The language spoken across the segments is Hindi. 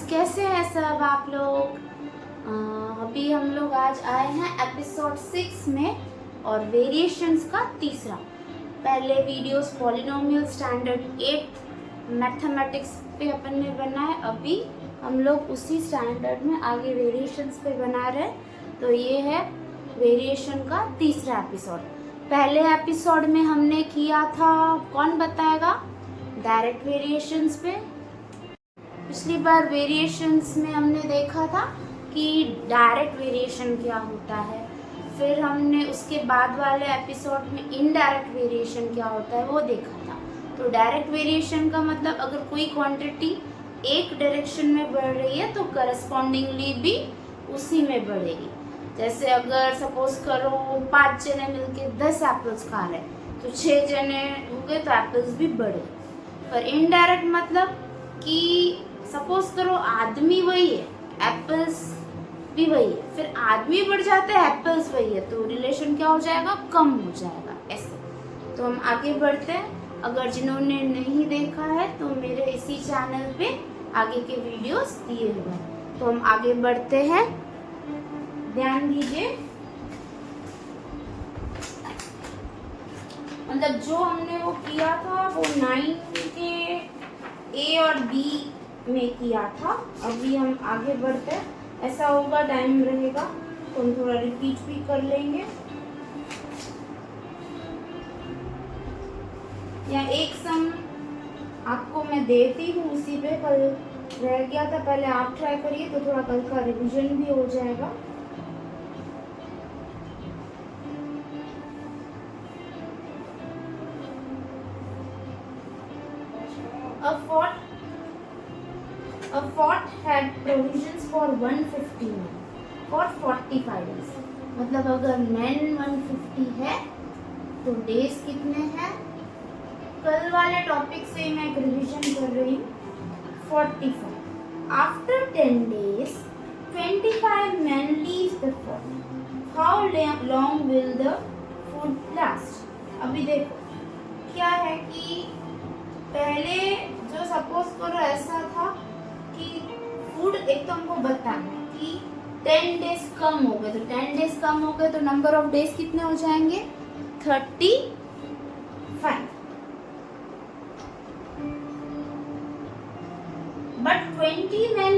कैसे हैं सब आप लोग। अभी हम लोग आज आए हैं एपिसोड 6 में और वेरिएशंस का तीसरा। पहले वीडियोस पॉलिनोमियल स्टैंडर्ड 8 मैथमेटिक्स पे अपन ने बनाए, अभी हम लोग उसी स्टैंडर्ड में आगे वेरिएशंस पे बना रहे हैं। तो ये है वेरिएशन का तीसरा एपिसोड। पहले एपिसोड में हमने किया था, कौन बताएगा, डायरेक्ट वेरिएशंस पे। पिछली बार वेरिएशंस में हमने देखा था कि डायरेक्ट वेरिएशन क्या होता है, फिर हमने उसके बाद वाले एपिसोड में इनडायरेक्ट वेरिएशन क्या होता है वो देखा था। तो डायरेक्ट वेरिएशन का मतलब अगर कोई क्वांटिटी एक डायरेक्शन में बढ़ रही है तो करस्पॉन्डिंगली भी उसी में बढ़ेगी। जैसे अगर सपोज करो 5 जने मिलके 10 एप्पल्स खा रहे हैं तो 6 जने हो गए तो एप्पल्स भी बढ़े। पर इनडायरेक्ट मतलब कि सपोज करो आदमी वही है, एप्पल्स भी वही है, फिर आदमी बढ़ जाते हैं एप्पल्स वही है, तो रिलेशन क्या हो जाएगा, कम हो जाएगा ऐसे। तो हम आगे बढ़ते हैं। अगर जिन्होंने नहीं देखा है तो मेरे इसी चैनल पे आगे के वीडियोस दिए हुए हैं। तो हम आगे बढ़ते हैं, ध्यान दीजिए। मतलब जो हमने वो किया था वो 9 के ए और बी में किया था। अभी हम आगे बढ़ते हैं, ऐसा होगा टाइम रहेगा तो हम थोड़ा रिपीट भी कर लेंगे, या एक सम आपको मैं देती हूँ उसी पे, कल रह गया था, पहले आप ट्राई करिए तो थोड़ा कल का रिवीजन भी हो जाएगा। A fort had provisions for 150 men for 45 days। मतलब अगर men 150 है तो डेज कितने हैं, कल वाले टॉपिक से मैं एक रिवीजन कर रही हूँ, 45। After 10 days 25 men leave the fort। How long will the food last? अभी देखो क्या है कि पहले जो सपोज करो ऐसा था कि फूड एक तो हमको बताना है कि 10 डेज कम हो गए, तो 10 डेज कम हो गए तो नंबर ऑफ डेज कितने हो जाएंगे, 35। बट 20 men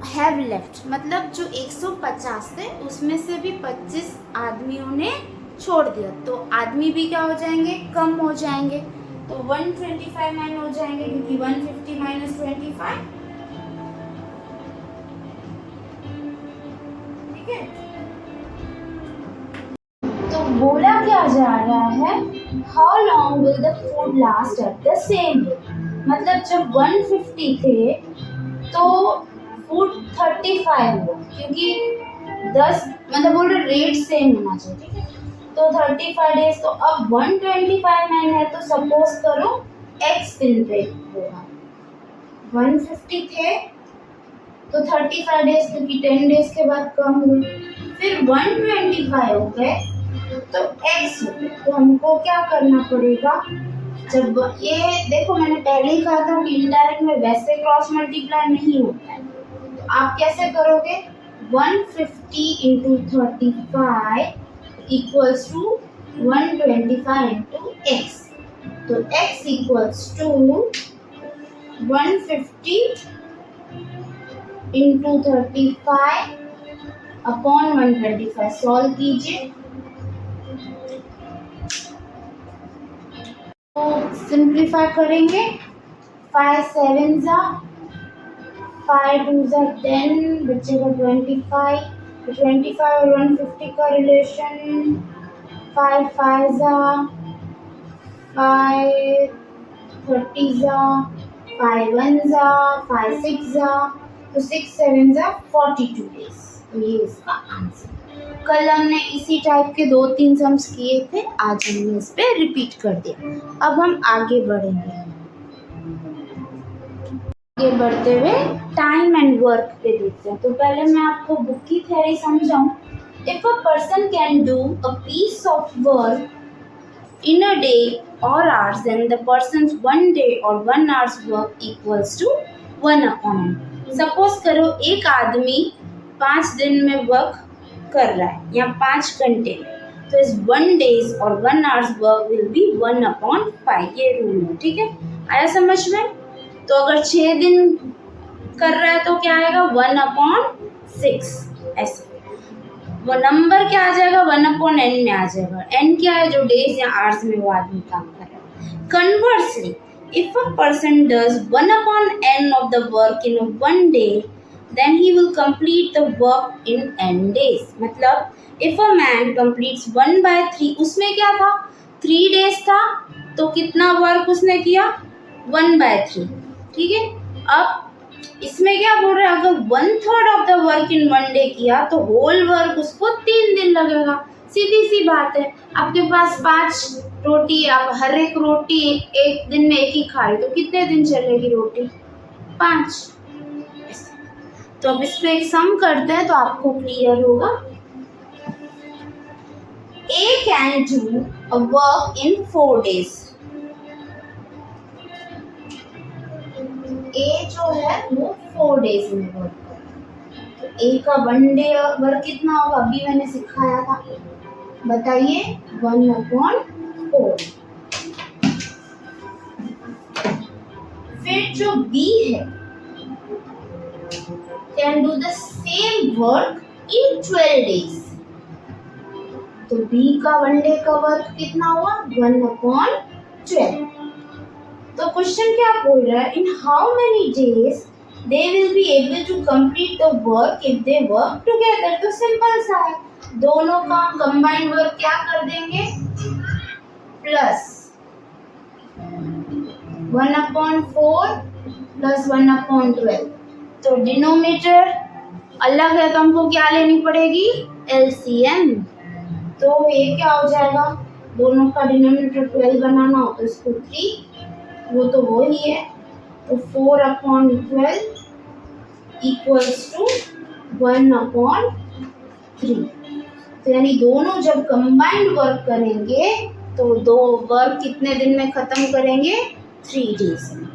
हैव लेफ्ट, मतलब जो 150 थे उसमें से भी 25 आदमियों ने छोड़ दिया, तो आदमी भी क्या हो जाएंगे, कम हो जाएंगे। तो 125 मैन हो जाएंगे क्योंकि 150 माइनस 25, ठीक है। तो बोला क्या जा रहा है, how long will the food last at the same rate. मतलब जब 150 थे तो फूड 35 हुआ, क्योंकि 10 मतलब बोल रहे रेट सेम होना चाहिए, ठीक है। तो 35 डेज, तो अब 125 मैन है तो सपोज करो x दिन पे होगा, 150 थे तो 35 डेज, क्योंकि 10 डेज के बाद कम हुए, फिर 125 हो गए तो x हो गए। तो हमको क्या करना पड़ेगा, जब ये देखो मैंने पहले ही कहा था कि इनडायरेक्ट में वैसे क्रॉस मल्टीप्लाई नहीं होता है, तो आप कैसे करोगे, 150 into 35 equals to 125 into x। तो x equals to 150 into 35 upon 125। Solve कीजिए तो सिंप्लीफाई करेंगे, 5 7 जा 5 2 जा 10, बचेगा 25। 25 और 150 का रिलेशन 5 5 जा 5 30 जा 5 1 जा 5 6 जा, तो 6 7 जा 42 डेज। तो ये इसका आंसर। कल हमने इसी टाइप के 2-3 सम्स किए थे, आज हमने इस पे रिपीट कर दिया। अब हम आगे बढ़ेंगे, आगे बढ़ते हुए टाइम एंड वर्क पे देखते हैं। तो पहले मैं आपको बुक की थ्योरी समझाऊं। If a person can do a piece of work in a day or hours, then the person's 1 day or 1 hour's work equals to 1 upon n। Suppose करो एक आदमी 5 दिन में वर्क कर रहा है या 5 घंटे में, तो इस 1 डेज और 1 आवर्स वर्क विल बी 1/5, ये रूल है, ठीक है। आया समझ में? तो अगर 6 दिन कर रहा है तो क्या आएगा 1/6, ऐसे वो नंबर क्या आ जाएगा 1/n में आ जाएगा। n क्या है, जो डेज या आवर्स में वो आदमी काम कर रहा है। Conversely if a person does 1/n of the work in 1 day, then he will complete the work in n days. मतलब if a man completes 1/3, उसमें क्या था 3 days था, तो कितना वर्क उसने किया 1/3, ठीक है। अब इसमें क्या बोल रहे हैं, अगर 1/3 of the work in 1 day किया तो होल वर्क उसको 3 दिन लगेगा। सीधी सी बात है, आपके पास 5 रोटी, आप हर एक रोटी एक दिन में एक ही खा रहे, तो कितने दिन चलेगी रोटी 5। तो अब इस पे एक सम करते हैं तो आपको क्लियर होगा। A can do a work in 4 days. A जो है वो 4 डेज में वर्क करता है। तो A का 1 डे वर्क कितना होगा, अभी मैंने सिखाया था, बताइए 1/4। फिर जो B है can do the same work in 12 days. तो B का 1 डे का वर्क कितना हुआ 1/12। तो क्वेश्चन क्या बोल रहा है, in how many days they will be able to complete the work if they work together. तो सिंपल सा है, दोनों का कंबाइंड वर्क क्या कर देंगे प्लस 1/4 प्लस 1/12। तो डिनोमिनेटर अलग है तो हमको क्या लेनी पड़ेगी LCM। तो ये क्या हो जाएगा, दोनों का डिनोमिनेटर 12 बनाना हो तो इसको 3, वो तो वो ही है, तो 4/12 इक्वल्स टू 1/3। तो यानी दोनों जब कंबाइंड वर्क करेंगे तो दो वर्क कितने दिन में खत्म करेंगे 3 डेज में।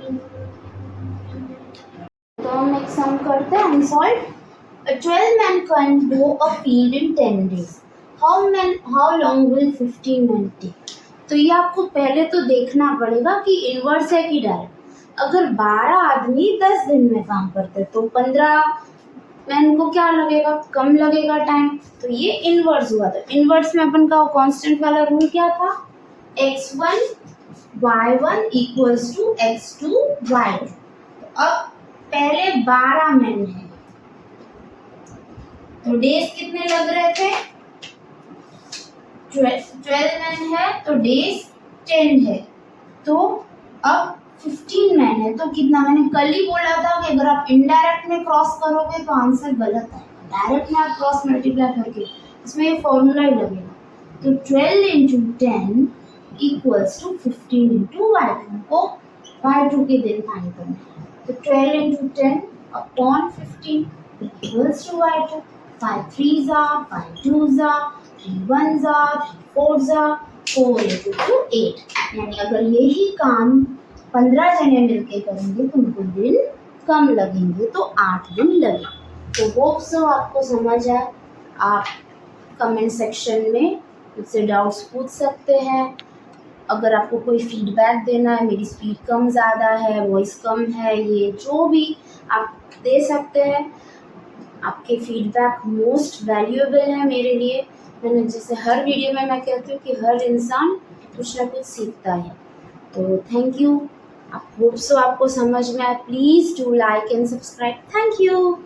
तो हम एक सम करते हैं unsolved. 12 men can do a field in 10 days. How long will 15 men take? तो ये आपको पहले तो देखना पड़ेगा कि इनवर्स है कि डायरेक्ट। अगर 12 आदमी 10 दिन में काम करते तो 15 मैन को क्या लगेगा, कम लगेगा टाइम, तो ये इनवर्स हुआ। तो इनवर्स में अपन का कांस्टेंट वाला रूल क्या था, x1 y1 equals to x2 y2। अब पहले 12 मैन है तो डेज कितने लग रहे थे 12 मैन है तो डेज 10 है। तो अब 15 मैन है तो कितना, मैंने कल ही बोला था कि अगर आप इनडायरेक्ट में क्रॉस करोगे तो आंसर गलत है, डायरेक्ट में आप क्रॉस मल्टीप्लाई करके इसमें ये फॉर्मूला ही लगेगा। तो 12 into 10 equals to 15 into y2 को y2 के दिन फाइंड करना है। तो 12 into 10 upon 15 equals to y2। 5 3s are 5 2s are 3 1s are 3 4s are 4 into 2 8। यानी अगर यही काम 15 जने मिलके करेंगे तो उनको दिन कम लगेंगे, तो 8 दिन लगे। तो होप सो आपको समझ आए। आप कमेंट सेक्शन में मुझसे डाउट्स पूछ सकते हैं। अगर आपको कोई फीडबैक देना है, मेरी स्पीड कम ज़्यादा है, वॉइस कम है, ये जो भी आप दे सकते हैं। आपके फीडबैक मोस्ट वैल्यूएबल है मेरे लिए। मैंने जैसे हर वीडियो में मैं कहती हूँ कि हर इंसान कुछ ना कुछ सीखता है। तो थैंक यू। आप होप सो आपको समझ में आए। Please do like and subscribe. Thank you.